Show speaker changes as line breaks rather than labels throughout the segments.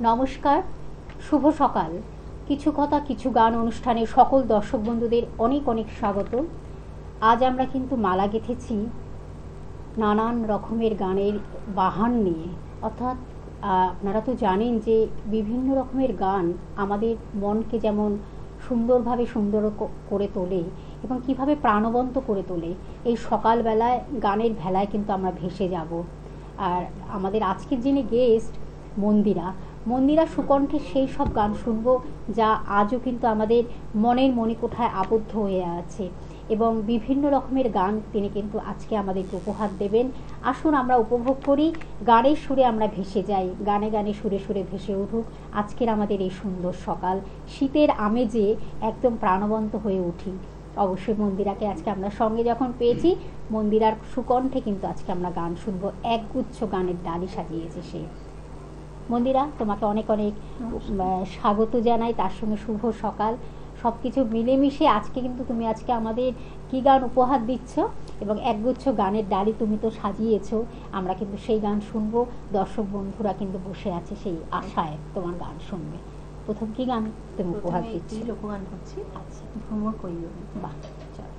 নমস্কার, শুভ সকাল। কিছু কথা কিছু গান অনুষ্ঠানে সকল দর্শক বন্ধুদের অনেক অনেক স্বাগত। আজ আমরা কিন্তু মালা গেঁথেছি নানান রকমের গানের বাহান নিয়ে। অর্থাৎ আপনারা তো জানেন যে বিভিন্ন রকমের গান আমাদের মনকে যেমন সুন্দরভাবে সুন্দর করে তোলে এবং কিভাবে প্রাণবন্ত করে তোলে। এই সকালবেলায় গানের ভেলায় কিন্তু আমরা ভেসে যাব। আর আমাদের আজকের যিনি গেস্ট মন্দিরা সুকণ্ঠে সেই সব গান শুনবো যা আজও কিন্তু আমাদের মনের মণিকোঠায় আবদ্ধ হয়ে আছে এবং বিভিন্ন রকমের গান তিনি কিন্তু আজকে আমাদেরকে উপহার দেবেন। আসুন আমরা উপভোগ করি, গানের সুরে আমরা ভেসে যাই, গানে গানে সুরে সুরে ভেসে উঠুক আজকের আমাদের এই সুন্দর সকাল। শীতের আমেজে একদম প্রাণবন্ত হয়ে উঠি। অবশ্যই মন্দিরাকে আজকে আমরা সঙ্গে যখন পেয়েছি, মন্দিরার সুকণ্ঠে কিন্তু আজকে আমরা গান শুনবো। একগুচ্ছ গানের ডালি সাজিয়েছে সে। মন্দিরা, তোমাকে অনেক অনেক স্বাগত জানাই, তার সঙ্গে শুভ সকাল। সব কিছু মিলেমিশে আজকে কিন্তু তুমি আজকে আমাদের কী গান উপহার দিচ্ছ এবং একগুচ্ছ গানের ডালি তুমি তো সাজিয়েছো। আমরা কিন্তু সেই গান শুনবো, দর্শক বন্ধুরা কিন্তু বসে আছে সেই আশায় তোমার গান শুনবে। প্রথম কি গান তুমি উপহার দিচ্ছ?
লোকগান করছি।
আচ্ছা,
ভ্রমর কইও।
বাহ, চলো।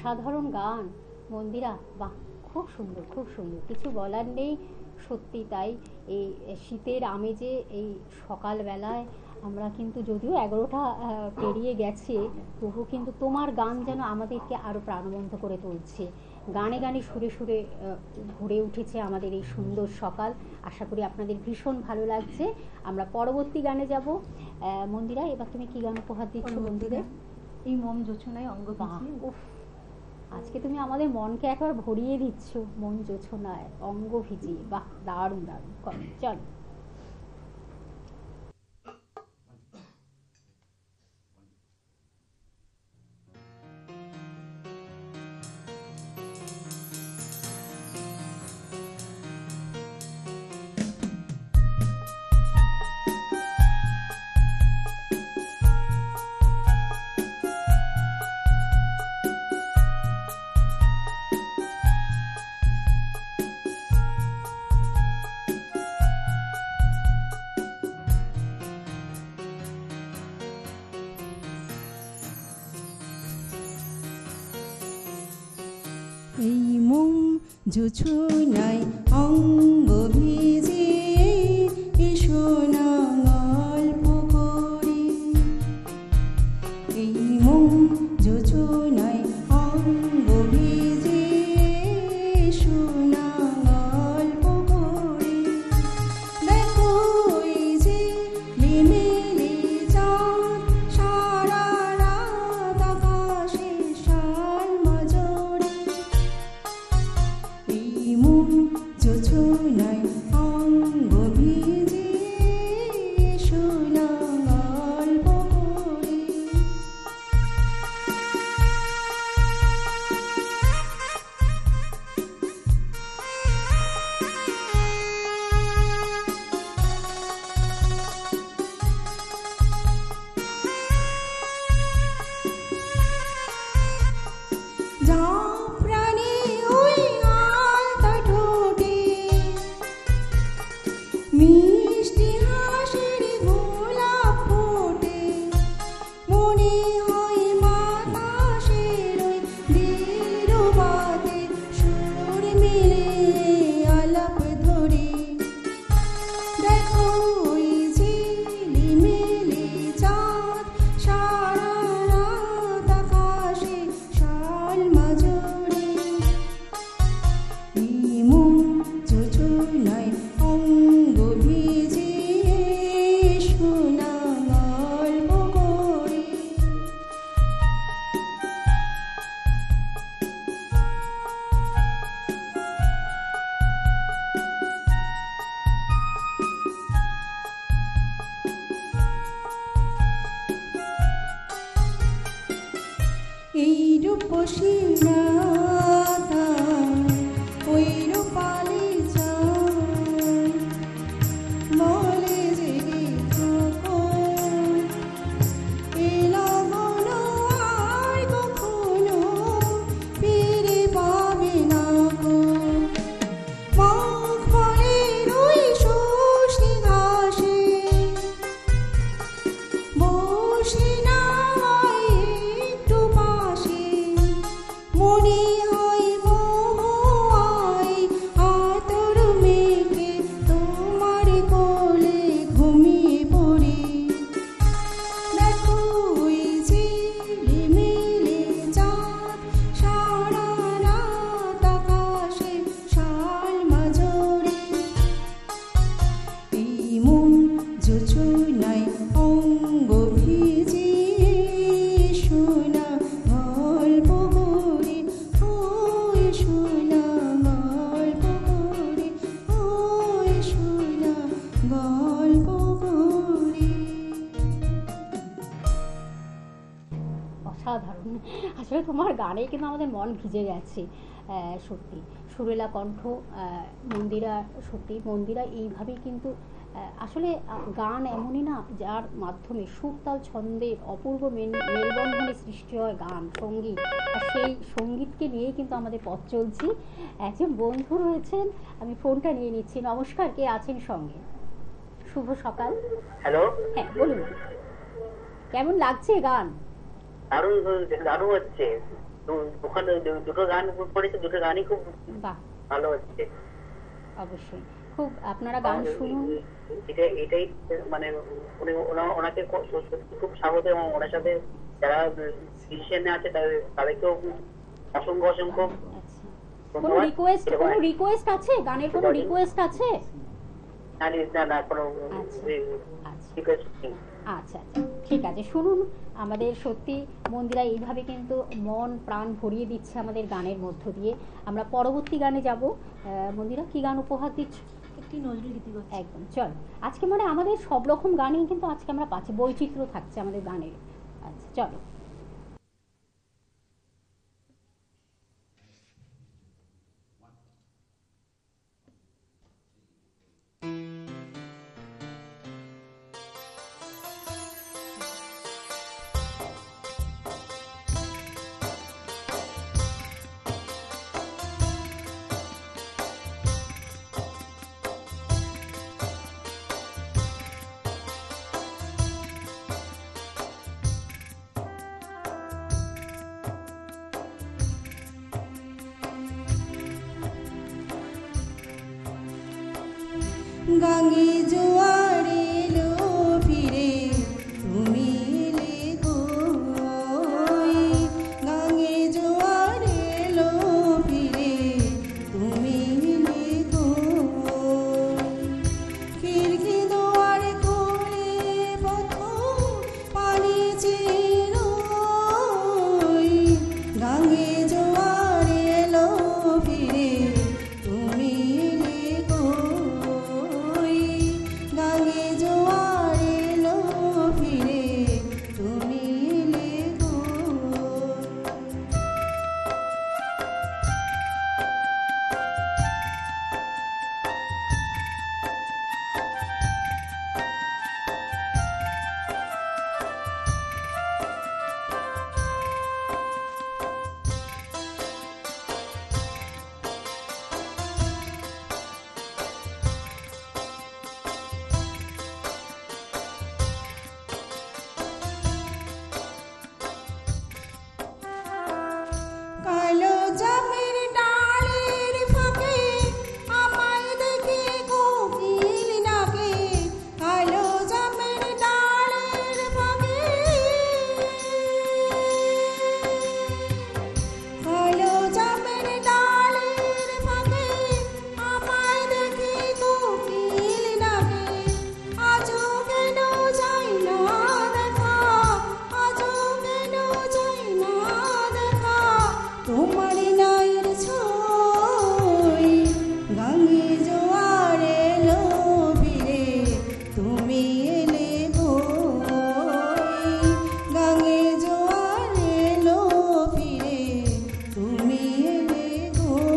অসাধারণ গান মন্দিরা, বাহ, খুব সুন্দর, খুব সুন্দর, কিছু বলার নেই। সত্যি তাই, এই শীতের আমেজে এই সকালবেলায় আমরা কিন্তু যদিও 11টা পেরিয়ে গেছে, তবু কিন্তু তোমার গান যেন আমাদেরকে আরও প্রাণবন্ত করে তুলছে। গানে গানে সুরে সুরে ভরে উঠেছে আমাদের এই সুন্দর সকাল। আশা করি আপনাদের ভীষণ ভালো লাগছে। আমরা পরবর্তী গানে যাব। মন্দিরা, এবার তুমি কি গান উপহার দিচ্ছ বন্ধুদের?
এই মম জোছনায় অঙ্গ ভিজিয়ে।
উফ, আজকে তুমি আমাদের মনকে একবার ভরিয়ে দিচ্ছ, মন জোছনায় অঙ্গ ভিজিয়ে। বাহ, দারুণ দারুণ। চলো।
এই মম জোছনায় অঙ্গ ভিজিয়ে এসো না গল্প করি। এই মম জোছনায় অঙ্গ ভিজিয়ে এসো না গল্প করি। দেখো এই যে লিমিলি চাঁদ সারা রাত আকাশে শালমা জোড়ে। এই মম জোছনায় অঙ্গ ভিজিয়ে এসো না গল্প করি। যা প্রাণে ওই আলতা ঠোঁটে মিষ্টি হাসির গোলাপ ফোটে। মনে হয় বাতাসের ওই দিলরুবাতে সুর মিলে আলাপ ধরে। দেখো ওই ঝিলিমিলি চাঁদ সারা রাত আকাশে শালমা জোড়ে। এই মম জোছনায় অঙ্গ ভিজিয়ে এসো না গল্প করি। এই রূপসী রাতা ওই রূপালি চাঁদ বলে জেগে থাকো। এ লগন আর কখনো ফিরে পাবে না গো। মাখ ফলের ওই শোষী ঘাসে বসে না একটু পাশে। মনে হয় মহুয়ায় আতর মেখে তোমার কোলে ঘুমিয়ে পড়ি। দেখো ওই ঝিলিমিলি চাঁদ সারা রাত আকাশে শালমা জোড়ে। এই মম জোছনায় অঙ্গ ভিজিয়ে এসো না গল্প করি। ও এসো না গল্প করি। ও এসো না গল্প করি।
অসাধারণ। আসলে তোমার গানে কিন্তু আমাদের মন ভিজে গেছে। সত্যি সুরেলা কণ্ঠ মন্দিরা, সত্যি মন্দিরা এইভাবেই কিন্তু আসলে গান এমনই না, যার মাধ্যমে সুর তাল ছন্দের অপূর্ব মেলবন্ধনে সৃষ্টি হয় গান, সঙ্গীত। আর সেই সঙ্গীতকে নিয়েই কিন্তু আমাদের পথ চলছি। একজন বন্ধু রয়েছেন, আমি ফোনটা নিয়ে নিচ্ছি। নমস্কার, কে আছেন সঙ্গে? শুভ সকাল।
হ্যালো,
হ্যাঁ বলুন, কেমন লাগছে গান?
দারুণ দারুণ হচ্ছে। ওখানে দুটো গান করেছে, দুটো গানই খুব
বাহ,
ভালো হচ্ছে।
অবশ্যই খুব, আপনারা গান শুনুন।
এটাই মানে ওনাকে খুব স্বাগত, এবং ওনার সাথে যারা মিউজিশিয়ান আছে তাদেরকেও অসংখ্য অসংখ্য
আচ্ছা, কোনো
ধন্যবাদ।
রিকোয়েস্ট আছে? গানের কোনো রিকোয়েস্ট আছে?
না, কোনো
আচ্ছা।
রিকোয়েস্ট নেই।
আচ্ছা আচ্ছা, ঠিক আছে, শুনুন। আমাদের সত্যি মন্দিরা এইভাবে কিন্তু মন প্রাণ ভরিয়ে দিচ্ছে আমাদের গানের মধ্য দিয়ে। আমরা পরবর্তী গানে যাব। মন্দিরা, কি গান উপহার দিচ্ছ?
একটি নজরুল গীতি গাচ্ছি।
একদম, চল। আজকে মানে আমাদের সব রকম গানই কিন্তু আজকে আমরা পাচ্ছি, বৈচিত্র্য থাকছে আমাদের গানের। আচ্ছা, চলো।
গাঙে জোয়ার এলো ফিরে, তুমি এলে কই? গাঙে জোয়ার এলো ফিরে, তুমি এলে কই? খিড়কি দুয়ার খুলে পথ পানি চিরই, গাঙে জোয়ার এলো ফিরে, তুমি এলে কই? গাঙে জোয়ার এলো ফিরে, তুমি এলে কই? কালো জামের ডালের ফাঁকে আমায় দেখে কোকিল ডাকে, কালো জামের ডালের ফাঁকে, কালো জামের ডালের ফাঁকে আমায় দেখে কোকিল ডাকে। আজও কেন যাই না দেখা, আজও কেন যাই না দেখা, তোমার নায়ের ছই? গাঙে জোয়ার এলো ফিরে, তুমি এলে কই? গাঙে জোয়ার এলো ফিরে, তুমি এলে কই?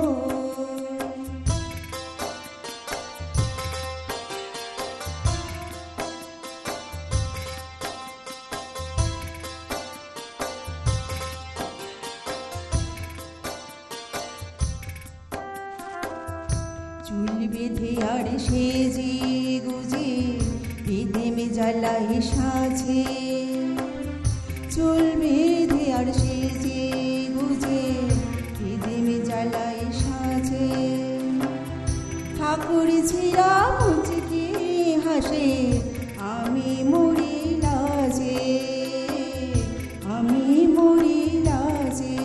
চুল বেঁধে আর সেজে গুজে বিধেমে জ্বালায় সাজে, চুল বেঁধে আর সেজে গুজে বিধেমে জ্বালায় সাজে, ঠাকুর ছিড়া মুচকি হাসে, আমি মরি লাজে, আমি মরি লাজে।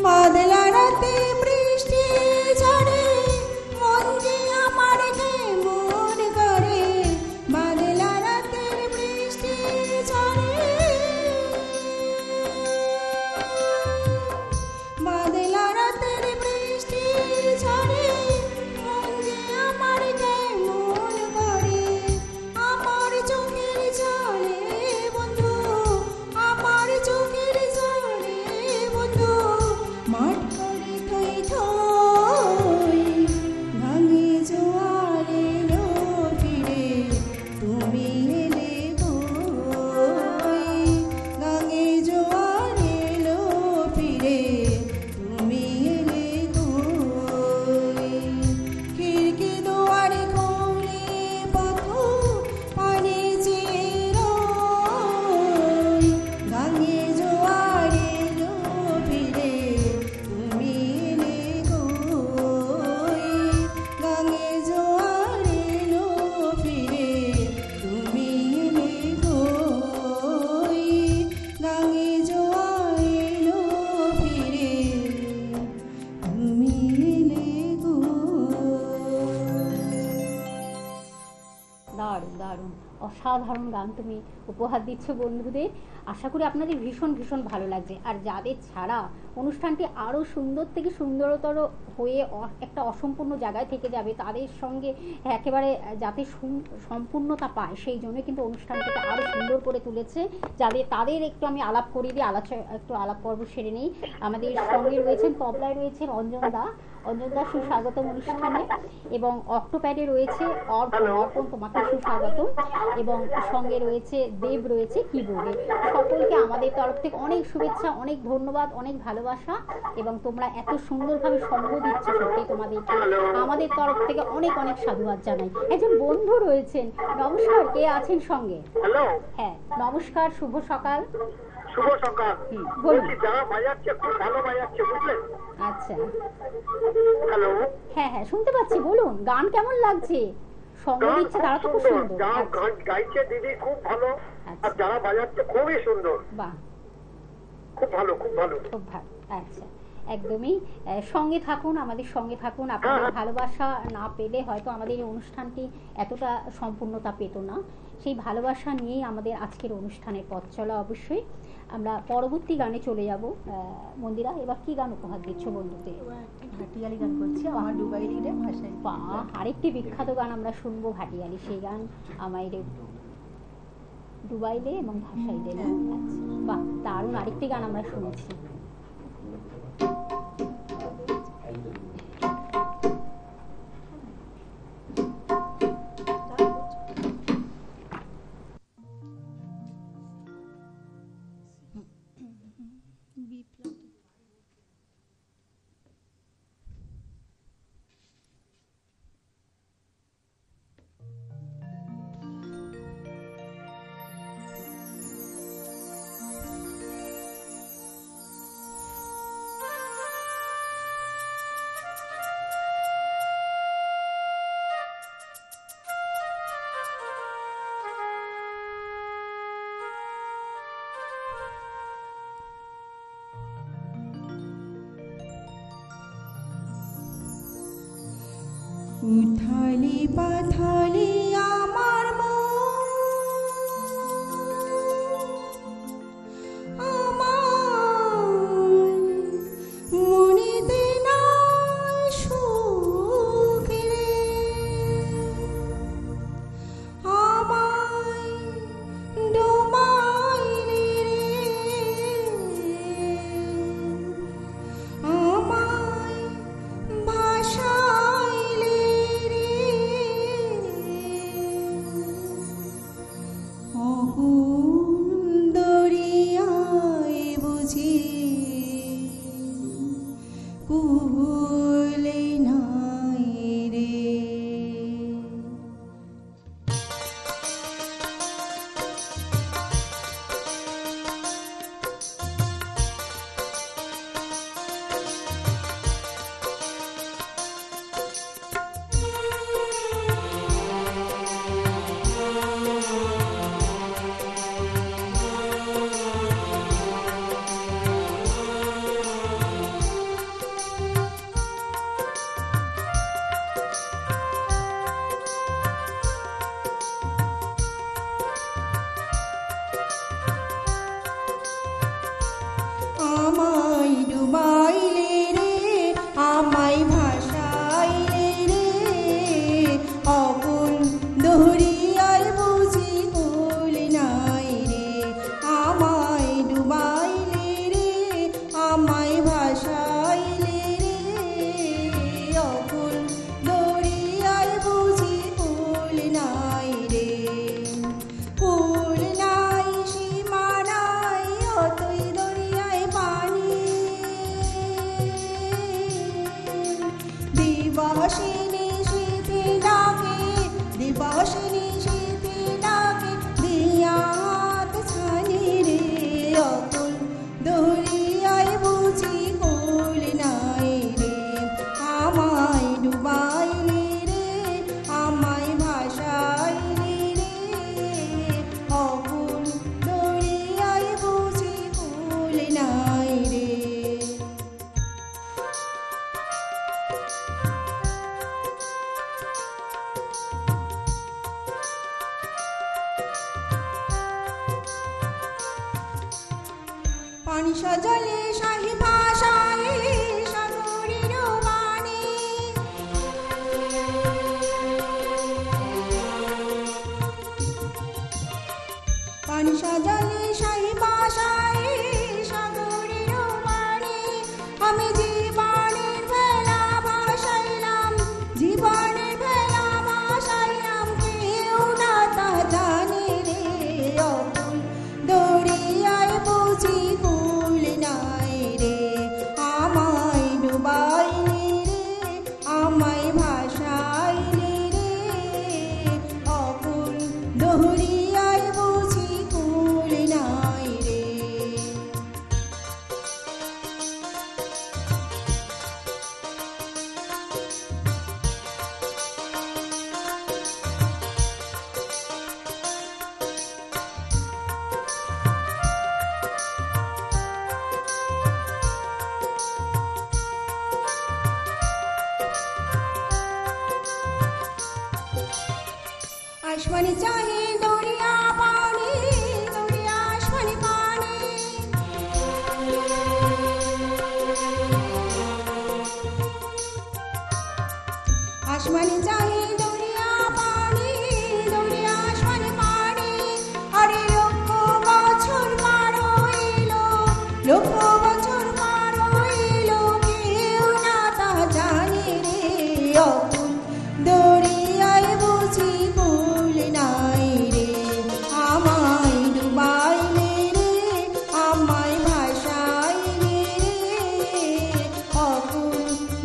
বাদলা রাতে বৃষ্টি ঝরে, মন যে আমার কেমন করে, বাদলা রাতের বৃষ্টি ঝরে, বাদলা রাতের বৃষ্টি ঝরে, মন যে আমার কেমন করে, আমার
দারুণ অসাধারণ গান তুমি উপহার দিচ্ছ বন্ধুদের। আশা করি আপনাদের ভীষণ ভীষণ ভালো লাগছে। আর যাদের ছাড়া অনুষ্ঠানটি আরও সুন্দর থেকে সুন্দরতর হয়ে একটা অসম্পূর্ণ জায়গায় থেকে যাবে, তাদের সঙ্গে একেবারে যাতে সম্পূর্ণতা পায় সেই জন্য কিন্তু অনুষ্ঠানটাকে আরও সুন্দর করে তুলেছে। তাদের একটু আমি আলাপ করিয়ে দিই, একটু আলাপ পর্ব সেরে নিই। আমাদের সঙ্গে রয়েছেন তবলায় রয়েছেন অঞ্জন দা সুস্বাগতম অনুষ্ঠানে, এবং অক্টোপ্যাডে রয়েছে অর্পণ, তোমাকে সুস্বাগতম, এবং সঙ্গে রয়েছে দেব রয়েছে কিবোর্ডে। সকলকে আমাদের তরফ থেকে অনেক শুভেচ্ছা, অনেক ধন্যবাদ, অনেক ভালোবাসা, এবং তোমরা এত সুন্দরভাবে সঙ্গ দিচ্ছ, সত্যি তোমাদেরকে আমাদের তরফ থেকে অনেক অনেক সাধুবাদ জানাই। একজন বন্ধু রয়েছেন, নমস্কার, কে আছেন সঙ্গে?
হ্যালো,
হ্যাঁ নমস্কার, শুভ সকাল।
শুভ সকাল।
বলুন।
যারা বাজাচ্ছে খুব ভালো বাজাচ্ছে, বুঝলেন?
আচ্ছা,
হ্যালো,
হ্যাঁ হ্যাঁ শুনতে পাচ্ছি, বলুন। গান কেমন লাগছে? সঙ্গ দিচ্ছে তারা তো খুব সুন্দর।
যারা গাইছে দিদি খুব ভালো, আর যারা বাজাচ্ছে খুবই সুন্দর।
বাহ,
খুব ভালো, খুব ভালো,
খুব ভালো। আচ্ছা, একদমই সঙ্গে থাকুন, আমাদের সঙ্গে থাকুন। আপনাদের ভালোবাসা না পেলে হয়তো আমাদের এই অনুষ্ঠানটি এতটা সম্পূর্ণতা পেত না। সেই ভালোবাসা নিয়েই আমাদের আজকের অনুষ্ঠানের পথ চলা। অবশ্যই আমরা পরবর্তী গানে চলে যাব। মন্দিরা, এবার কি গান উপহার দিচ্ছ বন্ধুদের?
ভাটিয়ালি গান করছি, আমার ডুবাইলি রে ভাষায়।
আরেকটি বিখ্যাত গান আমরা শুনবো, ভাটিয়ালি, সেই গান আমায় ডুবাইলে এবং ভাষাইলে। আচ্ছা, বাহ, দারুণ আরেকটি গান আমরা শুনেছি।
উথালি পাথালি আমার মনেতে নাই সুখ রে, আমায় ডোবাইলি রে, আমায় ভাষাইলি রে, পানি সজলে শাহী ভাষায় সাগরের বাণী পানি সজলে শাহী ভাষায় সাগরের বাণী আমি জীবনের ভেলা ভাসাইলাম জীবনের ভেলা ভাসাইলাম কেউ না তা জানে রে অকুল দরিয়ায় বুঝি কুল নাই রে আমায় ডুবাইলি রে আমায় ভাসাইলি রে অকুল দরিয়ায় বুঝি কুল নাই রে আসমানি চাহে দরিয়া পানি দরিয়া আসমানি পানি আসমানি চাহে দরিয়া পানি দরিয়া আসমানি পানি আরে লক্ষ বছর পার হইলো লক্ষ বছর পার হইলো কেউ না তা জানে রে অকুল দরিয়ায় বুঝি কুল নাই রে আমায় ডুবাইলি রে আমায় ভাসাইলি রে অকুল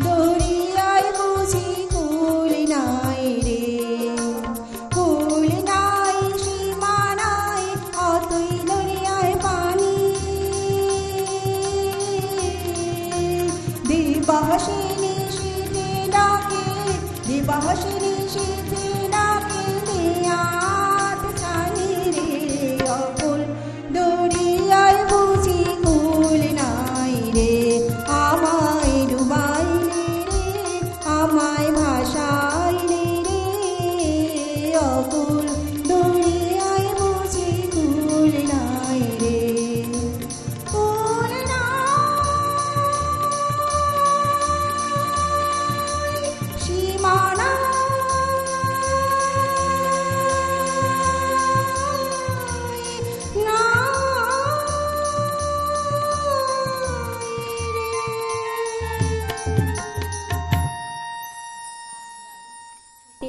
দরিয়ায় বুঝি কুল নাই রে কুল নাই সীমা নাই অতই দরিয়ায় পানি দিবাসিনী শীতে ডাকে দিবাসিনী শীতে ডাকে দিয়াত ছানি রে অকুল দরিয়ায় বুঝি কুল নাই রে আমায় ডুবাইলি রে আমায় ভাসাইলি রে অকুল দরিয়ায় বুঝি কুল নাই রে কুল নাই সীমা নাই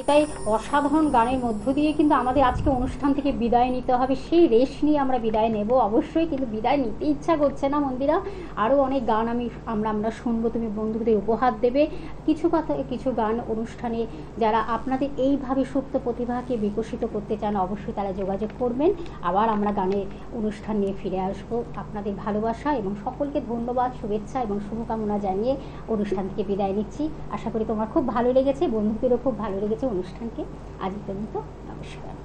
তাই অসাধারণ গানের মধ্য দিয়ে কিন্তু আমাদের আজকে অনুষ্ঠান থেকে বিদায় নিতে হবে। সেই রেশ নিয়ে আমরা বিদায় নেব অবশ্যই, কিন্তু বিদায় নিতে ইচ্ছা করছে না মন্দিরা। আরও অনেক গান আমরা শুনবো, তুমি বন্ধুদের উপহার দেবে। কিছু গান অনুষ্ঠানে যারা আপনাদের এইভাবে সুপ্ত প্রতিভাকে বিকশিত করতে চান অবশ্যই তারা যোগাযোগ করবেন। আবার আমরা গানের অনুষ্ঠান নিয়ে ফিরে আসবো। আপনাদের ভালোবাসা এবং সকলকে ধন্যবাদ, শুভেচ্ছা এবং শুভকামনা জানিয়ে অনুষ্ঠান থেকে বিদায় নিচ্ছি। আশা করি তোমার খুব ভালো লেগেছে, বন্ধুদেরও খুব ভালো লেগেছে অনুষ্ঠানকে। আজ পর্যন্ত নমস্কার।